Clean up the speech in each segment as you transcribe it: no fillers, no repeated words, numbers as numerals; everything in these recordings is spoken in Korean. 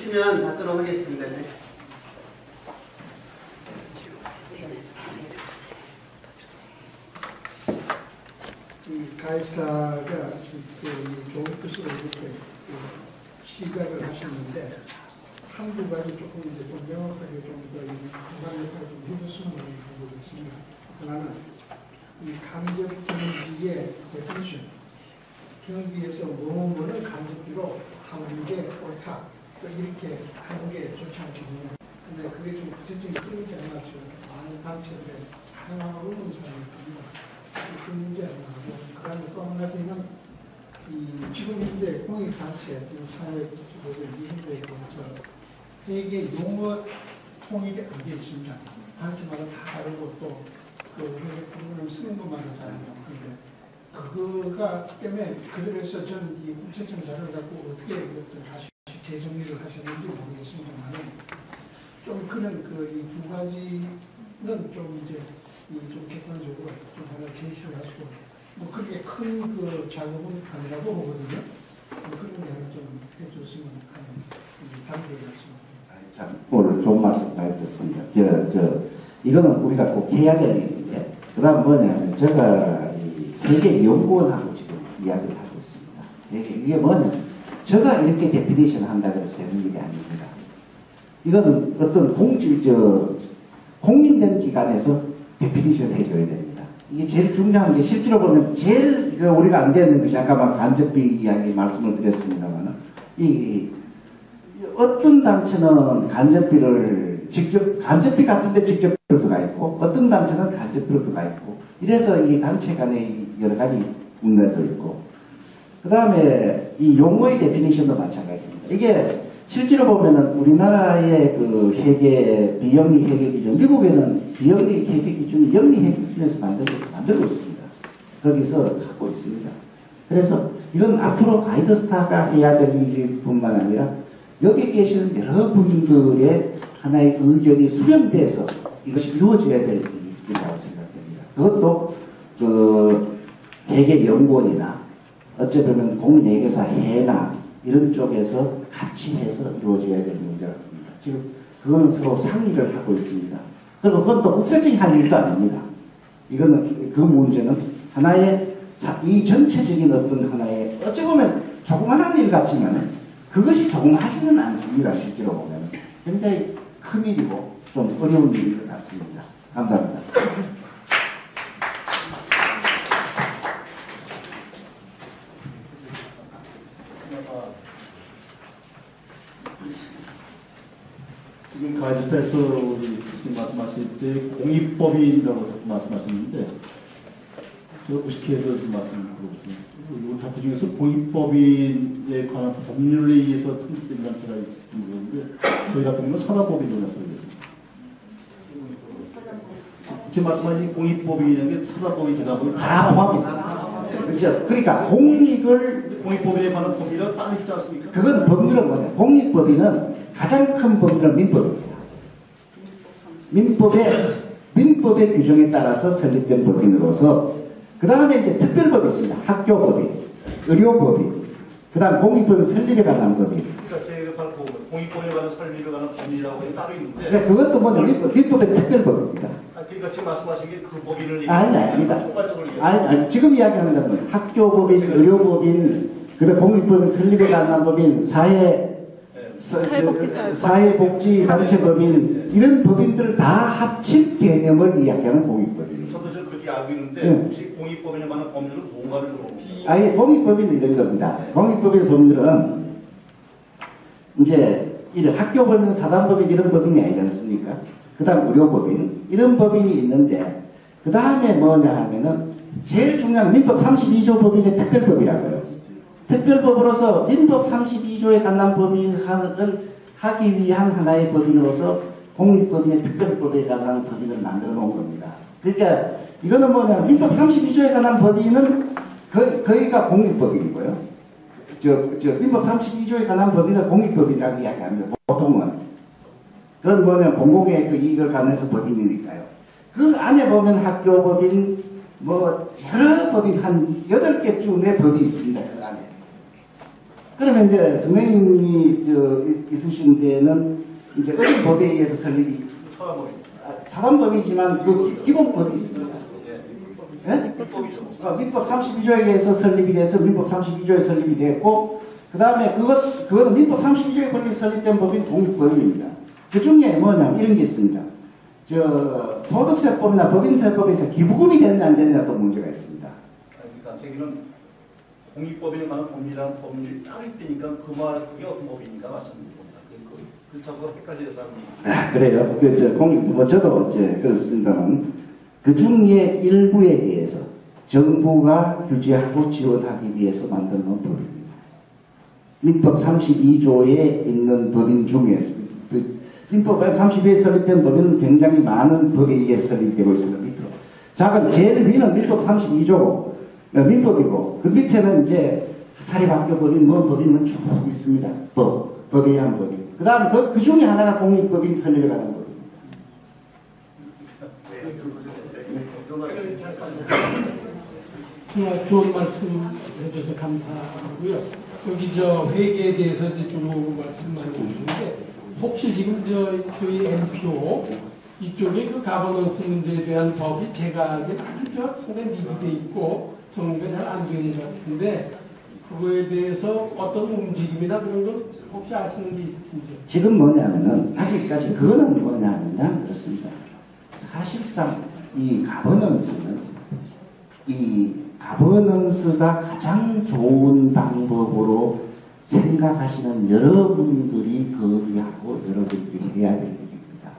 있으면 받도록 하겠습니다. 네. 이 가이사가 좋은 뜻으로 이렇게 시각을 하셨는데 한두 가지 조금 이제 좀 명확하게 좀더 공간을 좀 해줬으면 하는 부분이 있습니다. 하나는 이 간접 경기의 데피니션, 경기에서 뭐뭐를 간접비로 하는 게 옳다, 이렇게 하는 게 좋지 않거든요. 근데 그게 좀 구체적인 흐름이 안 맞죠. 많은 단체들의 가능하고 없는 사람이 있습니다. 그 문제 하나하고, 그 다음에 또 한 가지는 지금 현재 공익단체, 지금 사회적으로 미신들에 보면서 되게 용어 통일이 안 되어 있습니다. 단체마다 다 다르고 또 우리의 부분을 쓰는 것마다 다르고. 그런데 그거가 때문에 그들에서 전 이 국세청 자료를 갖고 어떻게 이것들 다시 재정리를 하셨는지 모르겠습니다만 좀 그런 이 두 가지는 좀 이제 좀 객관적으로 좀 하나 제시를 하시고 뭐 그렇게 큰 작업은 아니라고 보거든요. 그런 게 하나 좀 해줬으면 하는 단계였습니다. 참 오늘 좋은 말씀 많이 듣습니다. 이거는 우리가 꼭 해야 되는 일인데, 그 다음 뭐냐면, 제가 회계 연구원하고 지금 이야기를 하고 있습니다. 이게 뭐냐면, 제가 이렇게 데피니션 한다고 해서 되는 일이 아닙니다. 이거는 어떤 공인된 기관에서 데피니션 해줘야 됩니다. 이게 제일 중요한 게, 실제로 보면 제일 우리가 안 되는 것이, 아까 간접비 이야기 말씀을 드렸습니다만, 어떤 단체는 간접비를 간접비 같은데 직접 들어가 있고, 어떤 단체는 간접비로 들어가 있고, 이래서 이 단체 간의 여러 가지 문제도 있고, 그 다음에 이 용어의 데피니션도 마찬가지입니다. 이게 실제로 보면은 우리나라의 비영리 회계 기준, 미국에는 비영리 회계 기준이 영리 회계 기준에서 만들고 있습니다. 거기서 갖고 있습니다. 그래서 이건 앞으로 가이드스타가 해야 될 일뿐만 아니라 여기 계시는 여러분들의 하나의 의견이 수렴돼서 이것이 이루어져야 될 일이라고 생각됩니다. 그것도 회계연구원이나 어쩌면 공인회계사 회나 이런 쪽에서 같이 해서 이루어져야 될 문제라고 봅니다. 지금 그건 서로 상의를 하고 있습니다. 그리고 그건 또 국세청이 할 일도 아닙니다. 이거는 그 문제는 하나의 이 전체적인 어떤 하나의 어찌 보면 조그만한 일 같지만 그것이 조그마하지는 않습니다. 실제로 보면 굉장히 큰 일이고 좀 어려운 일인 것 같습니다. 감사합니다. 지금 가이드스타에서 우리 말씀하실 때 공익법인이라고 말씀하셨는데 제가 무식해서 좀 말씀드리겠습니다. 이건 단체 중에서 공익법인에 관한 법률에 의해서 통합된 단체가 있는데 저희 같은 경우는 산업법인으로 말씀드리겠습니다. 지금 말씀하신 공익법인이라는 게 산업법인, 재단법인 다 포함입니다. 그렇죠. 그러니까 공익법인에 관한 법률은 따로 있지 않습니까? 그건 법률은 뭐냐? 공익법인은 가장 큰 법률은 민법입니다. 민법의 규정에 따라서 설립된 법인으로서 그 다음에 이제 특별법이 있습니다. 학교법인, 의료법인, 그 다음 공익법인 설립에 관한 법인. 그러니까 제가 바로 공익법인에 관한 설립에 관한 법률이라고 따로 있는데. 네, 그것도 뭐냐? 민법의 특별법입니다. 그러니까 지금 말씀하신 게 그 법인을 아닙니다. 아니, 지금 이야기하는 것은 학교법인, 의료법인, 그다음 공익법인 설립에 관한 법인, 사회복지단체법인 이런 법인들을 다 합친 개념을 이야기하는 공익법인. 저도 그렇게 알고 있는데 혹시 공익법인에 관한 법률은 뭔가를 아예 공익법인은 이런 겁니다. 공익법인 법률은 이제 이런 학교법인, 사단법인 이런 법인이 아니지 않습니까? 그 다음 의료법인 이런 법인이 있는데 그 다음에 뭐냐 하면은 제일 중요한 민법 32조 법인의 특별법이라고요. 특별법으로서 민법 32조에 관한 법인을 하기 위한 하나의 법인으로서 공익법인의 특별법에 관한 법인을 만들어 놓은 겁니다. 그러니까 이거는 뭐냐 민법 32조에 관한 법인은 거기가 공익법인이고요. 민법 32조에 관한 법인은 공익법인이라고 이야기합니다. 보통은. 그건 뭐냐면 공공의 이익을 가면서 법인이니까요. 그 안에 보면 학교법인, 여러 법인 한 8개쯤의 법이 있습니다. 그 안에. 그러면 이제 선생님이 있으신 데는 이제 어떤 법에 의해서 설립이 사과법입니다. 사관법이지만 그 기본법이 있습니다. 네? 민법 32조에 의해서 설립이 돼서 민법 32조에 설립이 됐고, 그 다음에 그거는 민법 32조에 걸려 설립된 법인 독립법입니다. 그 중에 뭐냐면 이런 게 있습니다. 소득세법이나 법인세법에서 기부금이 됐냐 안 됐냐 또 문제가 있습니다. 그러니까 저기는 공익법인에 관한 법률이라는 법률이 따로 있다니까 그 말, 그게 어떤 법이니까 말씀드립니다. 그 자꾸 헷갈리는 사람이. 그래요. 저도 이제 그렇습니다만, 그 중에 일부에 대해서 정부가 규제하고 지원하기 위해서 만든 법입니다. 민법 32조에 있는 법인 중에서, 민법 32조에 설립된 법인은 굉장히 많은 법에 의해 설립되고 있습니다. 밑으로. 작은 제일 위는 민법 32조고, 민법이고, 그 밑에는 이제 살이 바뀌어버린 법인은 쭉 있습니다. 법에 의한 법이. 그 다음 그 중에 하나가 공익법인 설립에 관한 법입니다. 정말 좋은 말씀 해줘서 감사하고요. 여기 회계에 대해서 이제 쭉 말씀을 해주시는데, 혹시 지금 저희 NPO 이쪽에 그 가버넌스 문제에 대한 법이 제가 알기로는 아주 상당히 미비돼 있고 정리가 잘 안 되는 것 같은데, 그거에 대해서 어떤 움직임이나 그런 걸 혹시 아시는 게 있으신지? 지금 뭐냐면은, 아직까지 그거는 뭐냐면, 그렇습니다. 사실상 이 가버넌스가 가장 좋은 방법으로 생각하시는 여러분들이 거기하고 여러분들이 해야 될 일입니다.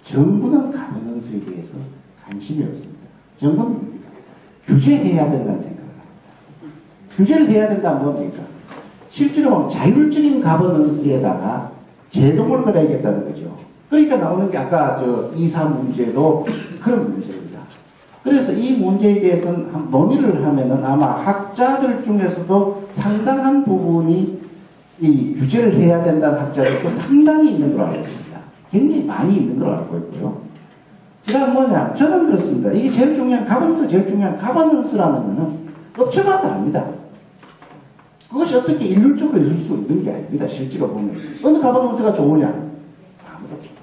정부는 가버넌스에 대해서 관심이 없습니다. 정부는 규제해야 된다는 생각을 합니다. 규제를 해야 된다는 뭡니까? 실제로 자율적인 가버넌스에다가 제동을 걸어야겠다는 거죠. 그러니까 나오는 게 아까 이사 문제도 그런 문제입니다. 그래서 이 문제에 대해서는 논의를 하면은 아마 학자들 중에서도 상당한 부분이 이 규제를 해야 된다는 학자들도 상당히 있는 걸로 알고 있습니다. 굉장히 많이 있는 걸로 알고 있고요. 그 다음 뭐냐? 저는 그렇습니다. 이게 제일 중요한, 제일 중요한 가버넌스라는 거는 업체마다 다릅니다. 그것이 어떻게 일률적으로 있을 수 있는 게 아닙니다. 실제로 보면. 어느 가버넌스가 좋으냐? 아무도 없습니다.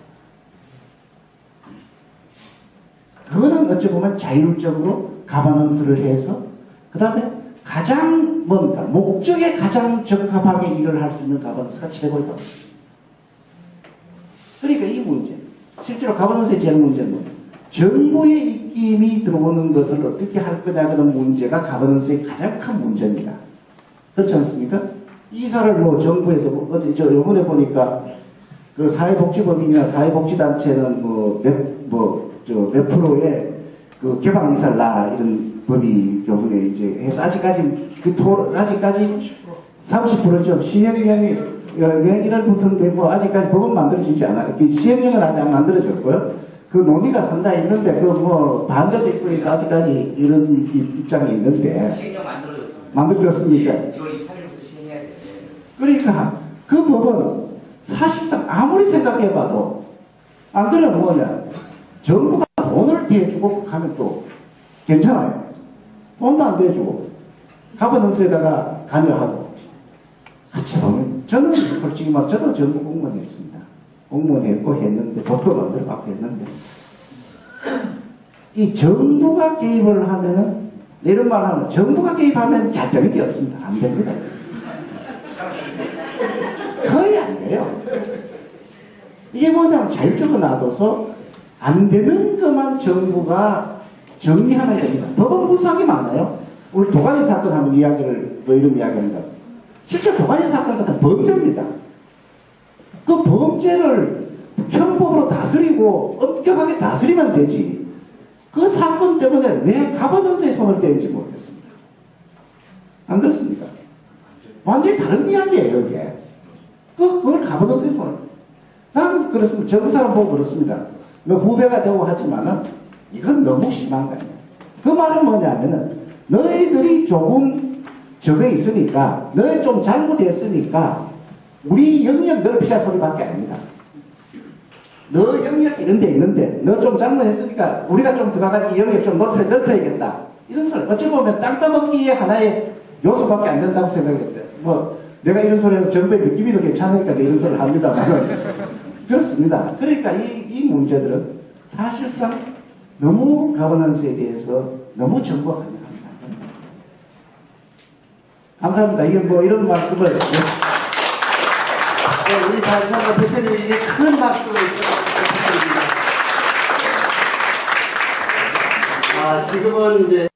그거는 어찌 보면 자율적으로 가버넌스를 해서, 그 다음에 가장 뭡니까? 목적에 가장 적합하게 일을 할 수 있는 가버넌스가 최고의 가버넌스. 그러니까 이 문제, 실제로 가버넌스의 제일 문제는 뭐예요? 정부의 입김이 들어오는 것을 어떻게 할 거냐 그런 문제가 가버넌스의 가장 큰 문제입니다. 그렇지 않습니까? 이사를 정부에서 어제 요번에 보니까 그 사회복지법인이나 사회복지단체는 몇 프로의 그 개방 이사를 놔 이런 법이 요번에 이제 해서 아직까지 30%죠. 시행령이 1월부터인데 아직까지 법은 만들어지지 않아요. 시행령은 아직 안 만들어졌고요. 그 논의가 상당히 있는데 반대도 있고 해서 아직까지 이런 입장이 있는데. 시행령 만들어졌습니까? 1월 23일부터 시행해야 돼. 그러니까 그 법은 사실상 아무리 생각해봐도 안 그러면 뭐냐? 정부가 돈을 대주고 하면 또 괜찮아요. 돈도 안 대주고 가버넌스에다가 관여하고 같이 보면 저는 솔직히 저도 정부 공무원 했습니다. 공무원 했고 했는데 법도 만들어 갖고 했는데 이 정부가 개입을 하면은 이런 말 하면 정부가 개입하면 잘 되는 게 없습니다. 안 됩니다. 거의 안 돼요. 이게 뭐냐면 자율적으로 놔둬서 안 되는 것만 정부가 정리하면 됩니다. 법은 무수하게 많아요. 우리 도가니 사건 하면 이야기를 이런 이야기합니다. 실제 도가니 사건 같은 범죄입니다. 그 범죄를 형법으로 다스리고 엄격하게 다스리면 되지. 그 사건 때문에 왜 가버넌스에 손을 떼는지 모르겠습니다. 안 그렇습니까? 완전히 다른 이야기예요, 이게. 그걸 가버넌스에 손을. 난 그렇습니다. 젊은 사람 보고 그렇습니다. 후배가 되고 하지만은 이건 너무 심한 거예요. 그 말은 뭐냐면은 너희들이 조금 저게 있으니까 너희 좀 잘못했으니까 우리 영역 넓히자 소리밖에 아닙니다. 너 영역 이런 데 있는데 너 좀 잘못했으니까 우리가 좀 들어가서 이 영역 좀 넓혀야겠다. 이런 소리. 어찌 보면 땅 따먹기의 하나의 요소밖에 안 된다고 생각했대. 내가 이런 소리하면 정부의 느낌이 괜찮으니까 이런 소리를 합니다만 그렇습니다. 그러니까 이 문제들은 사실상 너무 가버넌스에 대해서 너무 정부가 관여합니다. 감사합니다. 이런 말씀을 우리 사회상과 대표님에게 큰 박수를 부탁드립니다. 지금은 이제